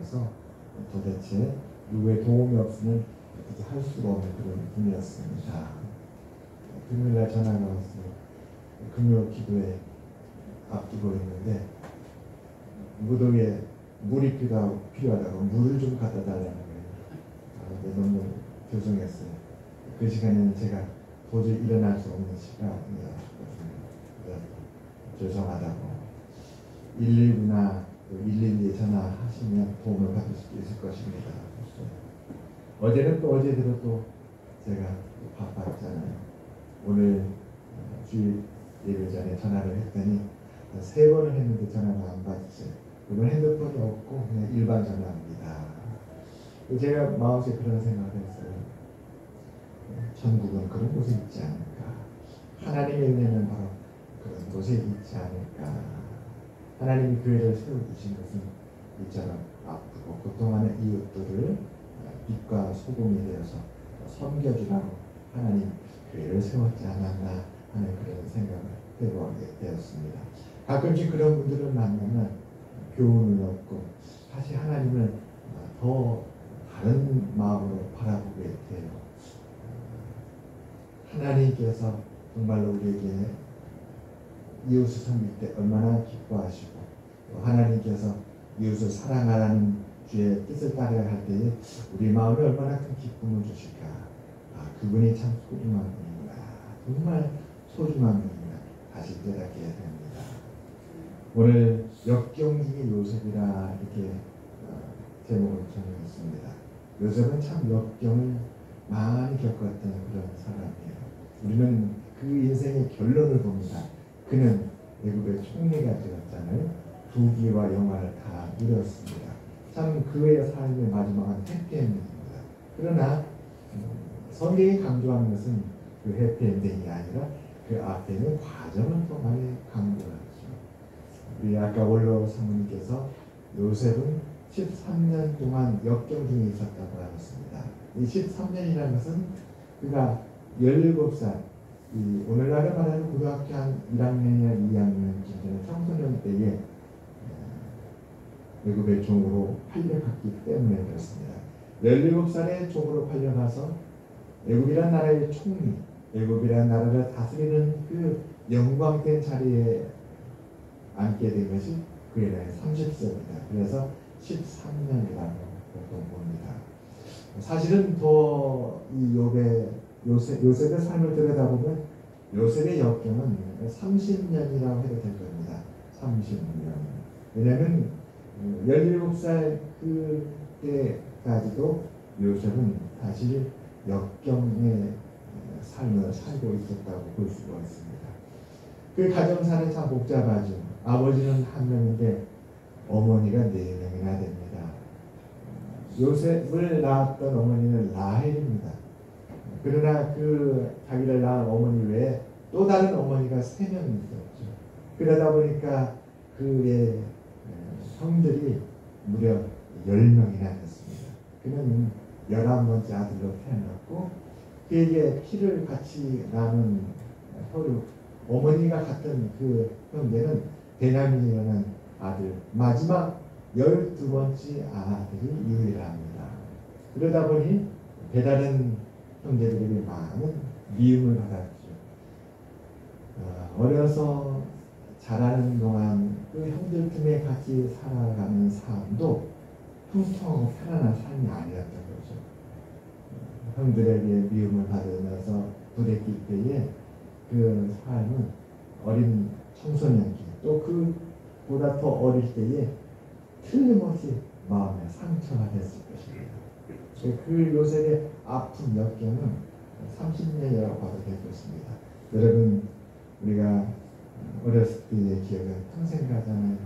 상황에서 도대체 누구의 도움이 없으면 어떻게 할 수가 없는 그런 분이었습니다. 금요일날 전화가 왔어요. 금요 기도에 앞두고 있는데 무덤에 물이 필요하다고 물을 좀 갖다 달라는 거예요. 너무 죄송했어요. 그 시간에는 제가 도저히 일어날 수 없는 시간이었거든요. 죄송하다고 119나 112에 전화하시면 도움을 받을 수 있을 것입니다. 어제는 또 어제대로 또 제가 바빴잖아요. 오늘 주일 예배 전에 전화를 했더니 3번을 했는데 전화가 안 받았어요. 그건 핸드폰이 없고 그냥 일반 전화입니다. 제가 마음속에 그런 생각을 했어요. 천국은 그런 곳에 있지 않을까. 하나님의 은혜는 바로 그런 곳에 있지 않을까. 하나님이 교회를 세워주신 것은 이처럼 아프고 고통하는 이웃들을 빛과 소금이 되어서 섬겨주라고 하나님 교회를 세웠지 않았나 하는 그런 생각을 해보게 되었습니다. 가끔씩 그런 분들을 만나면 교훈을 얻고 다시 하나님을 더 다른 마음으로 바라보게 돼요. 하나님께서 정말로 우리에게 이웃을 섬길 때 얼마나 기뻐하시고 또 하나님께서 이웃을 사랑하라는 주의 뜻을 따라야 할 때에 우리 마음에 얼마나 큰 기쁨을 주실까. 그분이 참 소중한 분이구나. 정말 소중한 분이구나. 다시 깨닫게 됩니다. 오늘 역경중의 요셉이라 이렇게 제목을 정했습니다. 요셉은 참 역경을 많이 겪었던 그런 사람이에요. 우리는 그 인생의 결론을 봅니다. 그는 애굽의 총리가 되었잖아요. 부귀와 영화를 다 누렸습니다. 참 그의 삶의 마지막은 해피엔딩입니다. 그러나 성경이 강조하는 것은 그 해피엔딩이 아니라 그 앞에 있는 과정을 또 많이 강조하죠. 우리 아까 원로 사모님께서 요셉은 13년 동안 역경 중에 있었다고 하셨습니다. 이 13년이라는 것은 그가 17살, 오늘날에 말하는 고등학교 한 1학년이나 2학년쯤 되는 청소년 때에 애굽의 종으로 팔려갔기 때문에 그렇습니다. 17살에 종으로 팔려가서 애굽이란 나라의 총리, 애굽이란 나라를 다스리는 그 영광된 자리에 앉게 된 것이 그의 나이 30세입니다. 그래서 13년이라고 봅니다. 사실은 더 이 요셉의 삶을 들여다보면 요셉의 역경은 30년이라고 해도 될 겁니다. 30년. 왜냐하면 17살 그때까지도 요셉은 사실 역경의 삶을 살고 있었다고 볼 수가 있습니다. 그 가정사는 참 복잡하죠. 아버지는 한 명인데 어머니가 4명이나 됩니다. 요셉을 낳았던 어머니는 라헬입니다. 그러나 그 자기를 낳은 어머니 외에 또 다른 어머니가 3명이 있었죠. 그러다 보니까 그의 형들이 무려 10명이나 됐습니다. 그는 11번째 아들로 태어났고 그에게 피를 같이 나눈 혈육 어머니가 같은 그 형제는 베냐민이라는 아들 마지막 12번째 아들이 유일합니다. 그러다 보니 배다른 형제들에게 많은 미움을 받았죠. 어려서 자라는 동안 그 형들 틈에 같이 살아가는 삶도 풍성하고 편안한 삶이 아니었던 거죠. 형들에게 미움을 받으면서 부대낄 때에 그 삶은 어린 청소년기 또 그보다 더 어릴 때에 틀림없이 마음에 상처가 됐을 것입니다. 그 요셉의 아픈 역경은 30년이라고 봐도 될 것입니다. 여러분 우리가 어렸을 때의 기억은 평생 가잖아요.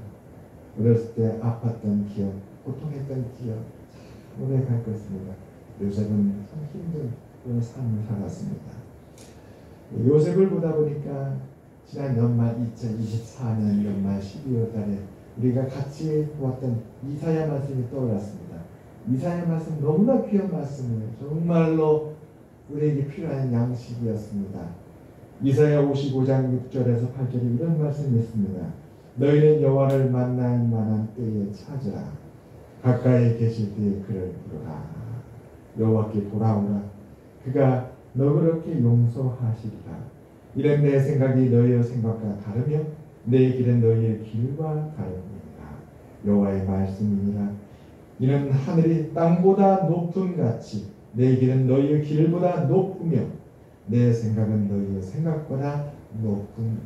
어렸을 때 아팠던 기억, 고통했던 기억 오래 갈 것입니다. 요셉은 참 힘든 그런 삶을 살았습니다. 요셉을 보다 보니까 지난 연말 2024년 연말 12월 달에 우리가 같이 보았던 이사야 말씀이 떠올랐습니다. 이사야 말씀 너무나 귀한 말씀이에요. 정말로 우리에게 필요한 양식이었습니다. 이사야 55장 6절에서 8절에 이런 말씀이 있습니다. 너희는 여호와를 만날 만한 때에 찾으라. 가까이 계실 때에 그를 부르라. 여호와께 돌아오라. 그가 너그럽게 용서하시리라. 이는 내 생각이 너희의 생각과 다르며 내 길은 너희의 길과 다름이니라. 여호와의 말씀이니라. 이는 하늘이 땅보다 높음 같이 내 길은 너희의 길보다 높으며 내 생각은 너희의 생각보다 높음이니라.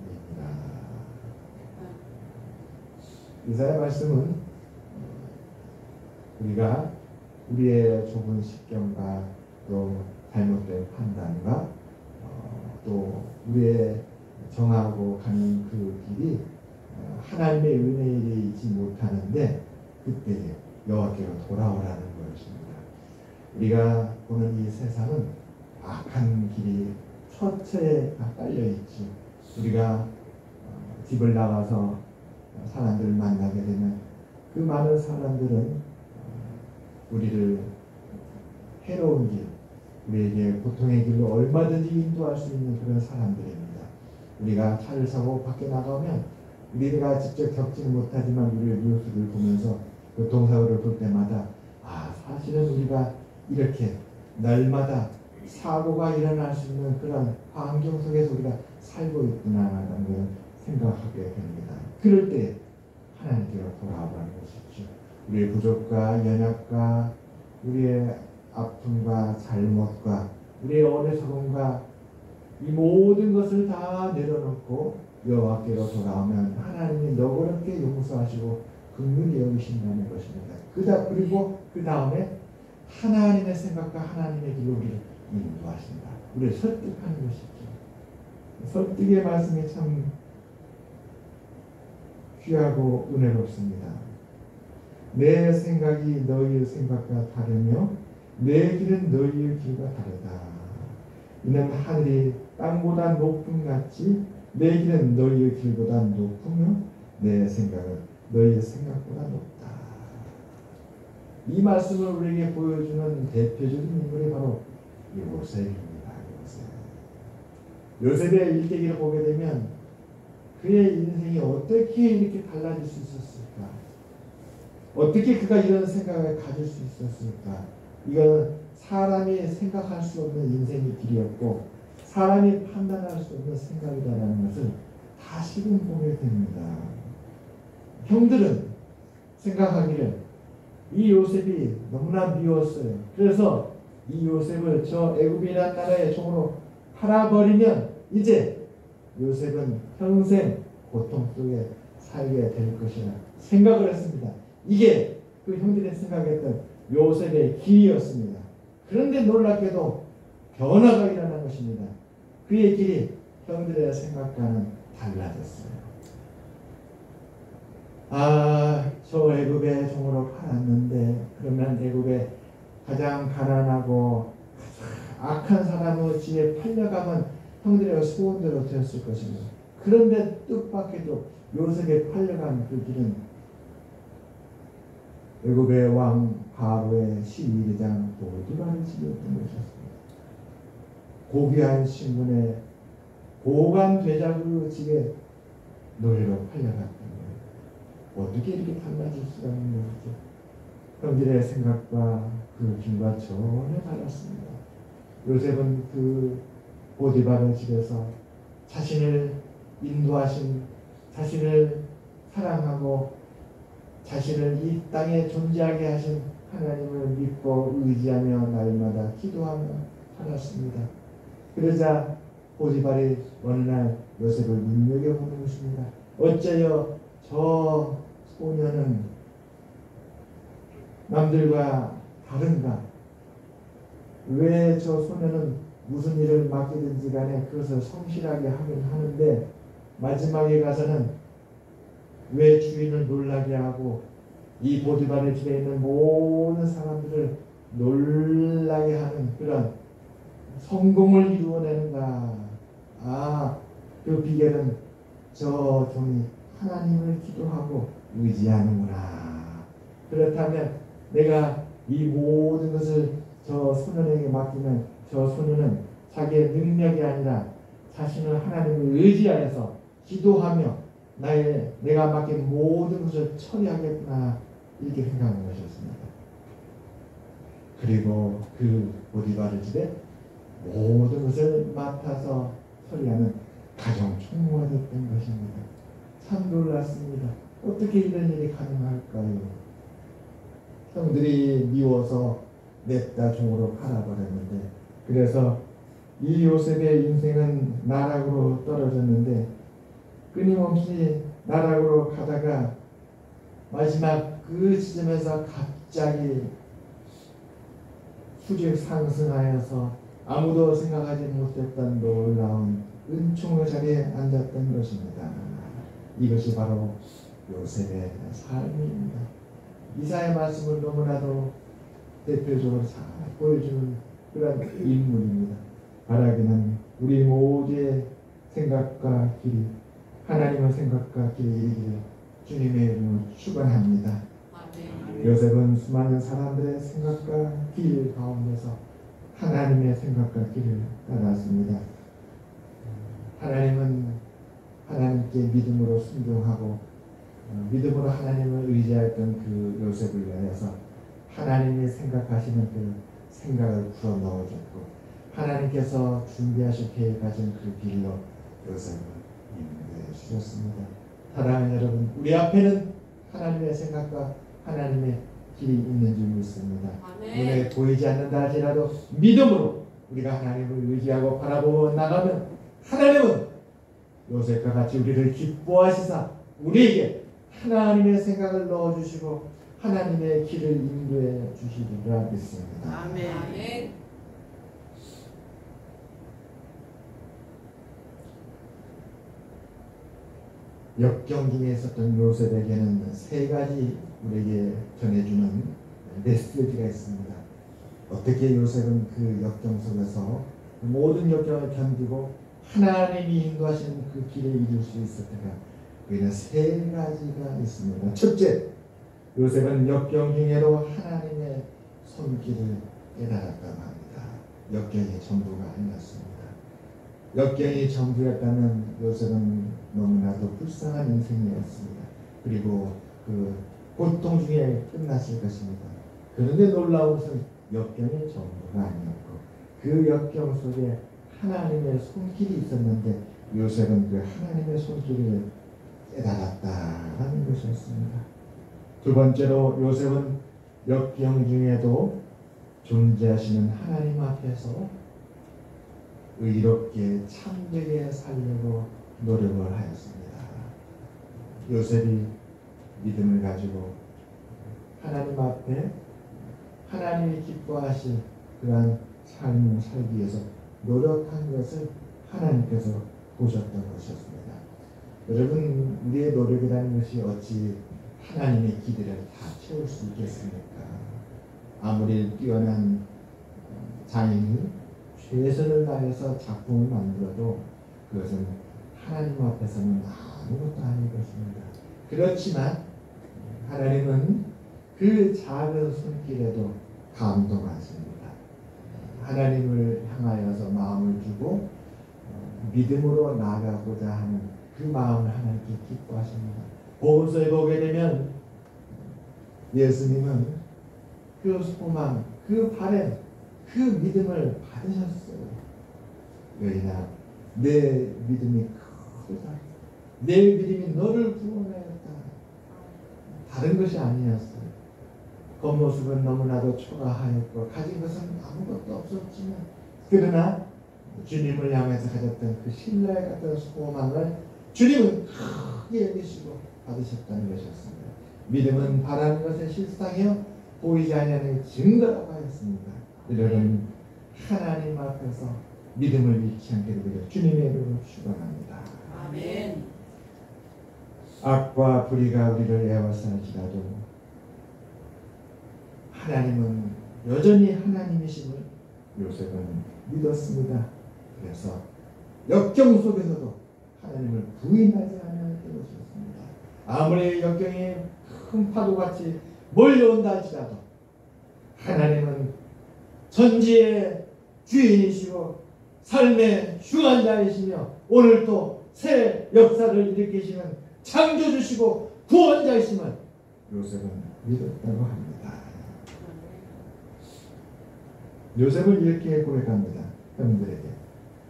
이사야 말씀은 우리가 우리의 좁은 식견과 또 잘못된 판단과 또 우리의 정하고 가는 그 길이 하나님의 은혜에 있지 못하는데 그때 여호와께로 돌아오라는 것입니다. 우리가 보는 이 세상은 악한 길이 처처에 깔려 있지. 우리가 집을 나가서 사람들을 만나게 되면 그 많은 사람들은 우리를 해로운 길, 우리에게 고통의 길로 얼마든지 인도할 수 있는 그런 사람들입니다. 우리가 차를 사고 밖에 나가면 우리가 직접 겪지는 못하지만 우리의 뉴스를 보면서 교통사고를 볼 때마다 사실은 우리가 이렇게 날마다 사고가 일어날 수 있는 그런 환경 속에서 우리가 살고 있구나라는 걸 생각하게 됩니다. 그럴 때 하나님께로 돌아오라는 것이죠. 우리의 부족과 연약과 우리의 아픔과 잘못과 우리의 어리석음과 이 모든 것을 다 내려놓고 여호와께로 돌아오면 하나님이 너그럽게 용서하시고 긍휼히 여기신다는 것입니다. 그리고 그 다음에 하나님의 생각과 하나님의 길로 우리를 인도하신다. 우리를 설득하는 것이죠. 설득의 말씀이 참 귀하고 은혜롭습니다. 내 생각이 너희의 생각과 다르며 내 길은 너희의 길과 다르다. 이는 하늘이 땅보다 높음 같이 내 길은 너희의 길보다 높으며 내 생각은 너희의 생각보다 높다. 이 말씀을 우리에게 보여주는 대표적인 인물이 바로 요셉입니다. 요셉의 일대기를 보게 되면 그의 인생이 어떻게 이렇게 달라질 수 있었을까? 어떻게 그가 이런 생각을 가질 수 있었을까? 이건 사람이 생각할 수 없는 인생의 길이었고 사람이 판단할 수 없는 생각이라는 것을 다시금 보게 됩니다. 형들은 생각하기를 이 요셉이 너무나 미웠어요. 그래서 이 요셉을 저 애굽이라는 나라의 종으로 팔아버리면 이제 요셉은 평생 고통 속에 살게 될 것이라 생각을 했습니다. 이게 그 형들이 생각했던 요셉의 길이었습니다. 그런데 놀랍게도 변화가 일어난 것입니다. 그의 길이 형들의 생각과는 달라졌어요. 저 애굽의 종으로 팔았는데 그러면 애굽의 가장 가난하고 악한 사람의 집에 팔려가면 형들의 소원대로 되었을 것입니다. 그런데 뜻밖에도 요셉에 팔려간 그 길은 애굽의 왕 바로의 시위대장 보디발의 집이었던 것이었습니다. 고귀한 신분의 보관 대장의 집에 노예로 팔려갔던 거예요. 어떻게 이렇게 달라질 수가 있는 거죠? 형들의 생각과 그 길과 전혀 달랐습니다. 요셉은 그 보디발의 집에서 자신을 인도하신, 자신을 사랑하고 자신을 이 땅에 존재하게 하신 하나님을 믿고 의지하며 날마다 기도하며 살았습니다. 그러자 보디발이 어느 날 요셉을 눈여겨보는 것입니다. 어째요 저 소녀는 남들과 다른가? 왜 저 소녀는 무슨 일을 맡기든지 간에 그것을 성실하게 하긴 하는데 마지막에 가서는 왜 주인을 놀라게 하고 이 보디발의 집에 있는 모든 사람들을 놀라게 하는 그런 성공을 이루어내는가? 그 비결은 저 종이 하나님을 기도하고 의지하는구나. 그렇다면 내가 이 모든 것을 저 소년에게 맡기면 저 소년은 자기의 능력이 아니라 자신을 하나님을 의지하여서 기도하며 내가 맡긴 모든 것을 처리하겠구나 이렇게 생각한 것이었습니다. 그리고 그 보디바르 집에 모든 것을 맡아서 처리하는 가정 총무가 됐던 것입니다. 참 놀랐습니다. 어떻게 이런 일이 가능할까요? 형들이 미워서 냈다 종으로 팔아버렸는데, 그래서 이 요셉의 인생은 나락으로 떨어졌는데 끊임없이 나락으로 가다가 마지막 그 지점에서 갑자기 수직 상승하여서 아무도 생각하지 못했던 놀라운 은총의 자리에 앉았던 것입니다. 이것이 바로 요셉의 삶입니다. 이사의 말씀을 너무나도 대표적으로 잘 보여주는 그런 인물입니다. 바라기는 우리 모두의 생각과 길이 하나님의 생각과 길이 이르기를 주님의 이름으로 축원합니다. 요셉은 수많은 사람들의 생각과 길 가운데서 하나님의 생각과 길을 따랐습니다. 하나님은 하나님께 믿음으로 순종하고 믿음으로 하나님을 의지했던 그 요셉을 위하여서 하나님이 생각하시는 그 생각을 풀어 넣어줬고, 하나님께서 준비하실 계획하신 그 길로 요셉을 인도해 주셨습니다. 사랑하는 여러분, 우리 앞에는 하나님의 생각과 하나님의 길이 있는 줄 믿습니다. 눈에 보이지 않는다 할지라도 믿음으로 우리가 하나님을 의지하고 바라보고 나가면 하나님은 요셉과 같이 우리를 기뻐하시사 우리에게 하나님의 생각을 넣어주시고 하나님의 길을 인도해 주시리라 믿습니다. 아멘. 역경 중에 있었던 요셉에게는 세 가지 우리에게 전해주는 메시지가 있습니다. 어떻게 요셉은 그 역경 속에서 모든 역경을 견디고 하나님이 인도하시는 그 길에 이룰 수 있었을까? 그에는 세 가지가 있습니다. 첫째, 요셉은 역경 중에도 하나님의 손길을 깨달았다고 합니다. 역경이 전부가 아니었습니다. 역경이 전부였다면 요셉은 너무나도 불쌍한 인생이었습니다. 그리고 그 고통 중에 끝났을 것입니다. 그런데 놀라운 것은 역경이 전부가 아니었고 그 역경 속에 하나님의 손길이 있었는데 요셉은 그 하나님의 손길을 깨달았다라는 것이었습니다. 두 번째로 요셉은 역경 중에도 존재하시는 하나님 앞에서 의롭게 참되게 살려고 노력을 하였습니다. 요셉이 믿음을 가지고 하나님 앞에 하나님이 기뻐하실 그러한 삶을 살기 위해서 노력한 것을 하나님께서 보셨던 것이었습니다. 여러분, 우리의 노력이라는 것이 어찌 하나님의 기대를 다 채울 수 있겠습니까? 아무리 뛰어난 장인이 최선을 다해서 작품을 만들어도 그것은 하나님 앞에서는 아무것도 아닐 것입니다. 그렇지만 하나님은 그 작은 손길에도 감동하십니다. 하나님을 향하여서 마음을 주고 믿음으로 나아가고자 하는 그 마음을 하나님께 기뻐하십니다. 복음서에 보게 되면 예수님은 그 소망, 그 바램, 그 믿음을 받으셨어요. 왜냐? 내 믿음이 크다. 내 믿음이 너를 구원하였다. 다른 것이 아니었어요. 겉모습은 너무나도 초라하였고 가진 것은 아무것도 없었지만 그러나 주님을 향해서 가졌던 그 신뢰 같은 소망을 주님은 크게 여기시고 받으셨다는 것이었습니다. 믿음은 바라는 것의 실상이요 보이지 아니하는 증거라고 하였습니다. 여러분, 하나님 앞에서 믿음을 잃지 않게 되기를 주님의 이름으로 축원합니다. 아멘. 악과 불의가 우리를 에워싸지라도 하나님은 여전히 하나님이심을 요셉은 믿었습니다. 그래서 역경 속에서도 하나님을 부인하지 않는 것이었습니다. 아무리 역경이 큰 파도같이 몰려온다 할지라도 하나님은 전지의 주인이시고 삶의 주관자이시며 오늘도 새 역사를 일으키시는 창조주시고 구원자이심을 요셉은 믿었다고 합니다. 요셉을 이렇게 고백합니다. 형들에게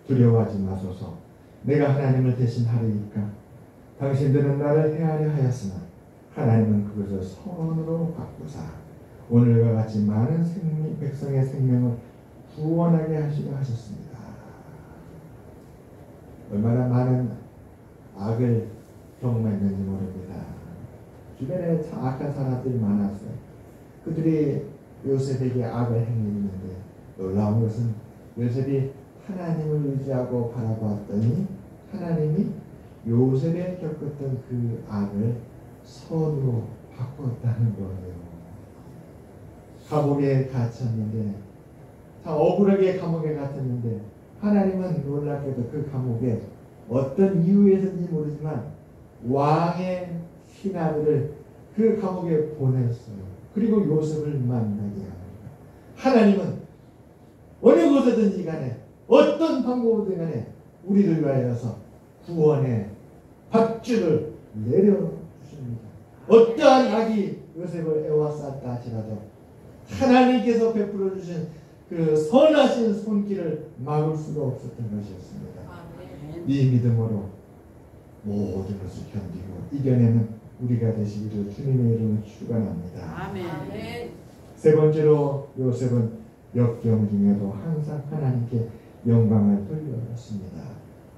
두려워하지 마소서. 내가 하나님을 대신하리이까. 당신들은 나를 해하려 하였으나 하나님은 그것을 선언으로 바꾸사 오늘과 같이 많은 백성의 생명을 구원하게 하시려 하셨습니다. 얼마나 많은 악을 경험했는지 모릅니다. 주변에 악한 사람들이 많았어요. 그들이 요셉에게 악을 행했는데 놀라운 것은 요셉이 하나님을 의지하고 바라보았더니 하나님이 요셉에 겪었던 그 악을 선으로 바꿨다는 거예요. 감옥에 갇혔는데, 다 억울하게 감옥에 갇혔는데 하나님은 놀랍게도 그 감옥에 어떤 이유에서인지 모르지만 왕의 신하들을 그 감옥에 보냈어요. 그리고 요셉을 만나게 합니다. 하나님은 어느 곳에든지 간에 어떤 방법이든 간에 우리를 위하여서 구원의 밧줄을 내려주십니다. 어떠한 악이 요셉을 애워쌌다 하시라도 하나님께서 베풀어 주신 그 선하신 손길을 막을 수가 없었던 것이었습니다. 이 믿음으로 모든 것을 견디고 이겨내는 우리가 되시기를 주님의 이름으로 축원합니다. 아멘. 세 번째로 요셉은 역경 중에도 항상 하나님께 영광을 돌려줬습니다.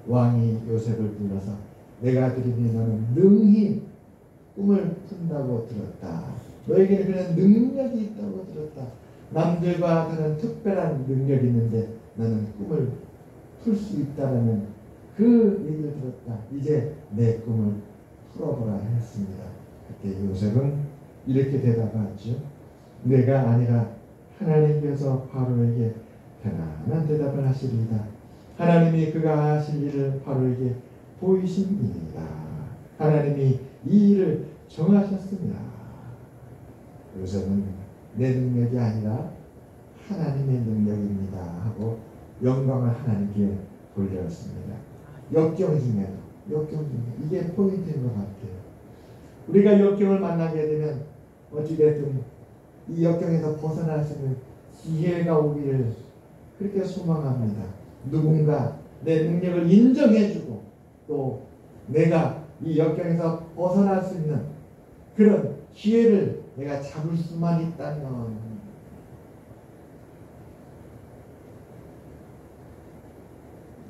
왕이 요셉을 불러서 내가 들으니 너는 능히 꿈을 푼다고 들었다. 너에게는 그런 능력이 있다고 들었다. 남들과 다른 특별한 능력이 있는데 너는 꿈을 풀 수 있다라는 그 얘기를 들었다. 이제 내 꿈을 풀어보라 했습니다. 그때 요셉은 이렇게 대답하죠. 내가 아니라 하나님께서 바로에게 편안한 대답을 하시리이다. 하나님이 그가 하실 일을 바로에게 보이십니다. 하나님이 이 일을 정하셨습니다. 요셉은 내 능력이 아니라 하나님의 능력입니다 하고 영광을 하나님께 돌렸습니다. 역경 중에 이게 포인트인 것 같아요. 우리가 역경을 만나게 되면 어찌됐든 이 역경에서 벗어날 수 있는 기회가 오기를 그렇게 소망합니다. 누군가 내 능력을 인정해주고 또 내가 이 역경에서 벗어날 수 있는 그런 기회를 내가 잡을 수만 있다면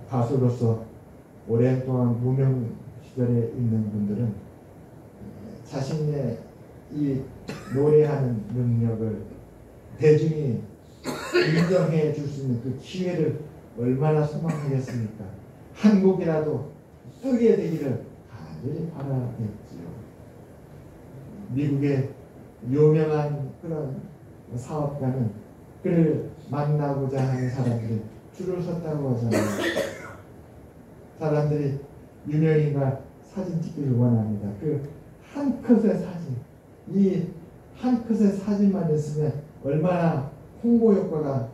가수로서 오랜 동안 무명 시절에 있는 분들은 자신의 이 노래하는 능력을 대중이 인정해 줄 수 있는 그 기회를 얼마나 소망하겠습니까? 한 곡이라도 뜨게 되기를 간절히 바라겠지요. 미국의 유명한 그런 사업가는 그를 만나고자 하는 사람들이 줄을 섰다고 하잖아요. 사람들이 유명인과 사진 찍기를 원합니다. 그 한 컷의 사진, 이 한 컷의 사진만 있으면 얼마나 홍보 효과가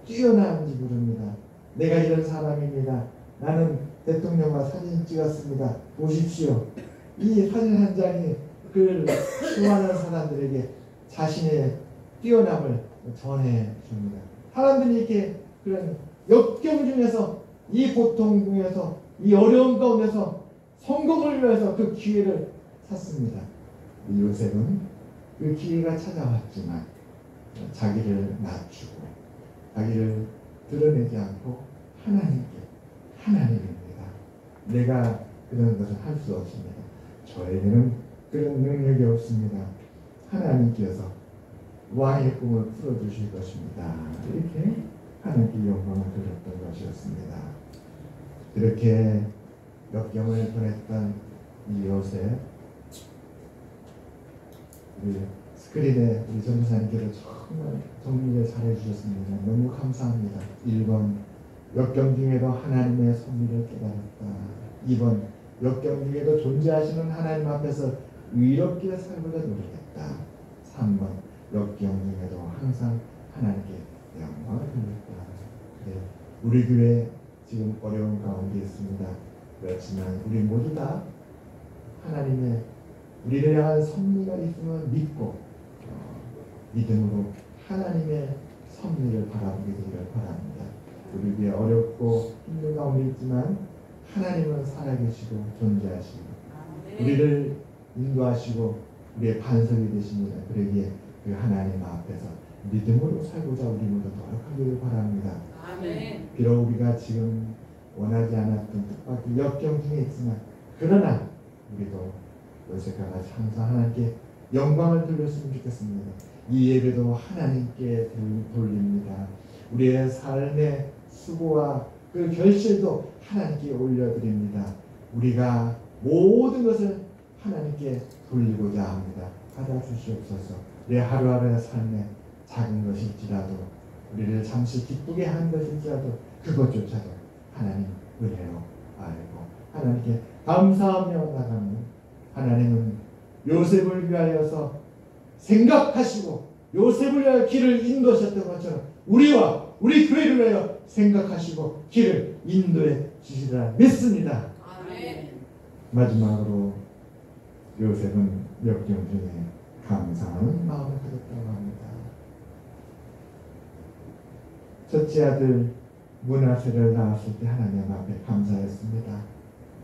뛰어나는지 모릅니다. 내가 이런 사람입니다. 나는 대통령과 사진 찍었습니다. 보십시오. 이 사진 한 장이 그 수많은 사람들에게 자신의 뛰어남을 전해줍니다. 사람들이 이렇게 그런 역경 중에서 이 고통 중에서 이 어려운 가운데서 성공을 위해서 그 기회를 샀습니다. 요셉은 그 기회가 찾아왔지만 자기를 낮추고 자기를 드러내지 않고 하나님입니다. 내가 그런 것을 할 수 없습니다. 저에게는 그런 능력이 없습니다. 하나님께서 왕의 꿈을 풀어주실 것입니다. 이렇게 하나님께 영광을 드렸던 것이었습니다. 이렇게 역경을 보냈던 이 요셉, 우리 스크린에 우리 전도사님께서 정말 정리를 잘해주셨습니다. 너무 감사합니다. 1번 역경 중에도 하나님의 섭리를 깨달았다. 2번 역경 중에도 존재하시는 하나님 앞에서 의롭게 살고자 노력했다. 3번 역경 중에도 항상 하나님께 영광을 돌렸다. 네, 우리 교회 지금 어려운 가운데 있습니다. 그렇지만 우리 모두 다 하나님의 우리를 향한 섭리가 있으면 믿고 믿음으로 하나님의 섭리를 바라보게 되기를 바랍니다. 우리에게 어렵고 힘든 가운데 있지만 하나님은 살아계시고 존재하시고 우리를 인도하시고 우리의 반석이 되십니다. 그러기에 그 하나님 앞에서 믿음으로 살고자 우리 모두 노력하기를 바랍니다. 아멘. 비록 우리가 지금 원하지 않았던 뜻밖의 역경 중에 있지만 그러나 우리도 요셉과 같이 항상 하나님께 영광을 돌렸으면 좋겠습니다. 이 예배도 하나님께 돌립니다. 우리의 삶의 수고와 그 결실도 하나님께 올려드립니다. 우리가 모든 것을 하나님께 돌리고자 합니다. 받아주시옵소서. 내 하루하루의 삶에 작은 것일지라도 우리를 잠시 기쁘게 한 것일지라도 그것조차도 하나님 은혜로 알고 하나님께 감사하며 나가는 하나님은 요셉을 위하여서 생각하시고 요셉을 위하여 길을 인도하셨던 것처럼 우리와 우리 교회를 위하여 생각하시고 길을 인도해 주시리라 믿습니다. 아멘. 마지막으로 요셉은 역경 중에 감사하는 마음을 가졌다고 합니다. 첫째 아들 므낫세를 낳았을 때 하나님 앞에 감사했습니다.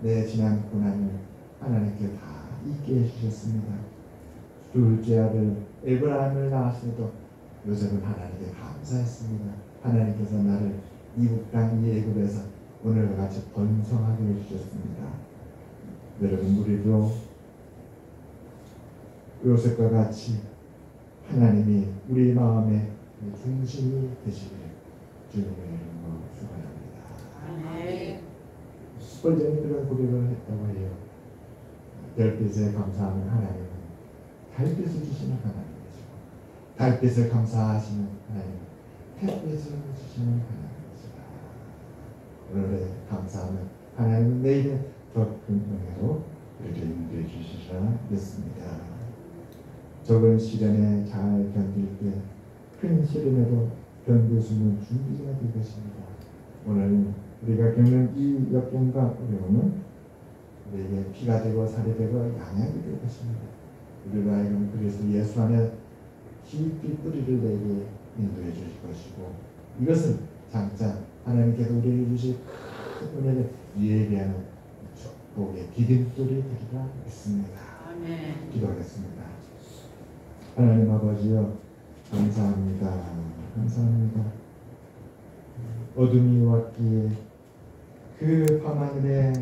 내 지난 고난을 하나님께 다 잊게 해주셨습니다. 둘째 아들 에브라임을 낳았을 때도 요셉은 하나님께 감사했습니다. 하나님께서 나를 이국 땅 애굽에서 오늘과 같이 번성하게 해주셨습니다. 여러분 우리도 요셉과 같이 하나님이 우리 마음의 중심이 되시기를 주님의 이름으로 축원합니다. 아멘. 스펄전이 그런 고백을 했다고 해요. 별빛에 감사하는 하나님은 달빛을 주시는 하나님이시고 달빛을 감사하시는 하나님은 햇빛을 주시는 하나님이시다. 오늘의 감사하는 하나님은 내일은 더 큰 은혜로 우리를 인도해 주시리라 믿습니다. 적은 시련에 잘 견딜 때 큰 시련에도 견딜 수 있는 준비가 될 것입니다. 오늘 우리가 겪는 이 역경과 어려움은 우리에게 피가 되고 살이 되고 양약이 될 것입니다. 우리가 하여금 그리스도 예수 안에 깊이 뿌리를 내게 인도해 주실 것이고 이것은 장차 하나님께서 우리에게 주실 큰 은혜를 예비하는 축복의 디딤돌이 되리라 믿습니다. 아멘. 기도하겠습니다. 하나님 아버지여 감사합니다. 감사합니다. 어둠이 왔기에 그 밤하늘에